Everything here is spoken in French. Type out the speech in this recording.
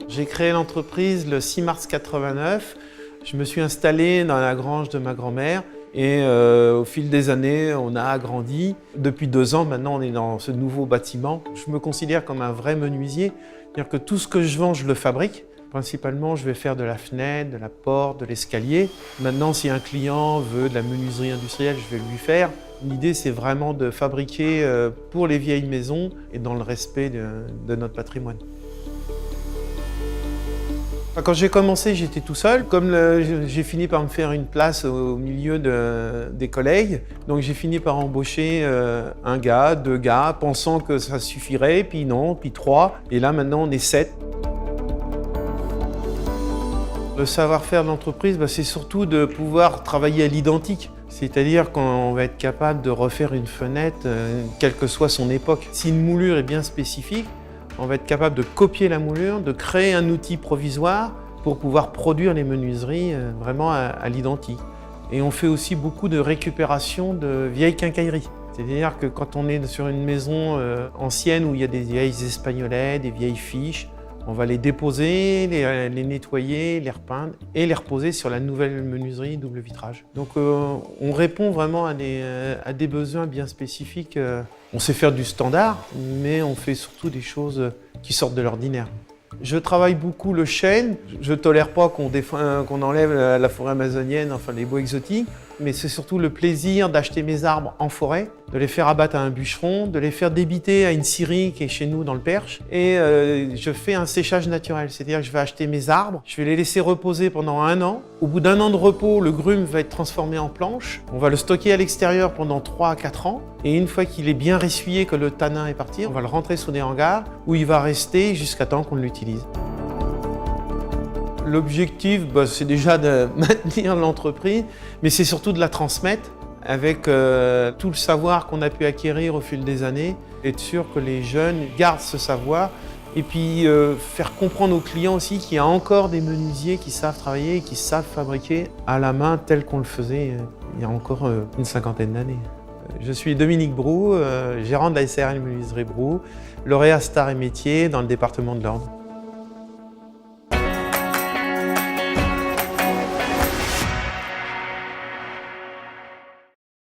J'ai créé l'entreprise le 6 mars 89. Je me suis installé dans la grange de ma grand-mère et au fil des années, on a agrandi. Depuis 2 ans, maintenant, on est dans ce nouveau bâtiment. Je me considère comme un vrai menuisier, c'est-à-dire que tout ce que je vends, je le fabrique. Principalement, je vais faire de la fenêtre, de la porte, de l'escalier. Maintenant, si un client veut de la menuiserie industrielle, je vais lui faire. L'idée, c'est vraiment de fabriquer pour les vieilles maisons et dans le respect de notre patrimoine. Quand j'ai commencé, j'étais tout seul. Comme j'ai fini par me faire une place au milieu des collègues, donc j'ai fini par embaucher un gars, 2 gars, pensant que ça suffirait, puis non, puis 3. Et là, maintenant, on est 7. Le savoir-faire de l'entreprise, c'est surtout de pouvoir travailler à l'identique. C'est-à-dire qu'on va être capable de refaire une fenêtre, quelle que soit son époque. Si une moulure est bien spécifique, on va être capable de copier la moulure, de créer un outil provisoire pour pouvoir produire les menuiseries vraiment à l'identique. Et on fait aussi beaucoup de récupération de vieilles quincailleries. C'est-à-dire que quand on est sur une maison ancienne où il y a des vieilles espagnolets, des vieilles fiches, on va les déposer, les nettoyer, les repeindre et les reposer sur la nouvelle menuiserie double vitrage. Donc on répond vraiment à des besoins bien spécifiques. On sait faire du standard, mais on fait surtout des choses qui sortent de l'ordinaire. Je travaille beaucoup le chêne. Je ne tolère pas qu'on enlève la forêt amazonienne, enfin les bois exotiques, mais c'est surtout le plaisir d'acheter mes arbres en forêt, de les faire abattre à un bûcheron, de les faire débiter à une scierie qui est chez nous dans le Perche. Et je fais un séchage naturel, c'est-à-dire que je vais acheter mes arbres, je vais les laisser reposer pendant 1 an. Au bout d'1 an de repos, le grume va être transformé en planche. On va le stocker à l'extérieur pendant 3 à 4 ans. Et une fois qu'il est bien ressuyé, que le tanin est parti, on va le rentrer sous des hangars où il va rester jusqu'à temps qu'on l'utilise. L'objectif, c'est déjà de maintenir l'entreprise, mais c'est surtout de la transmettre avec tout le savoir qu'on a pu acquérir au fil des années, être sûr que les jeunes gardent ce savoir et puis faire comprendre aux clients aussi qu'il y a encore des menuisiers qui savent travailler, qui savent fabriquer à la main tel qu'on le faisait il y a encore une 50aine d'années. Je suis Dominique Brou, gérant de la SARL Menuiserie Brou, lauréat Star et Métier dans le département de l'Orne.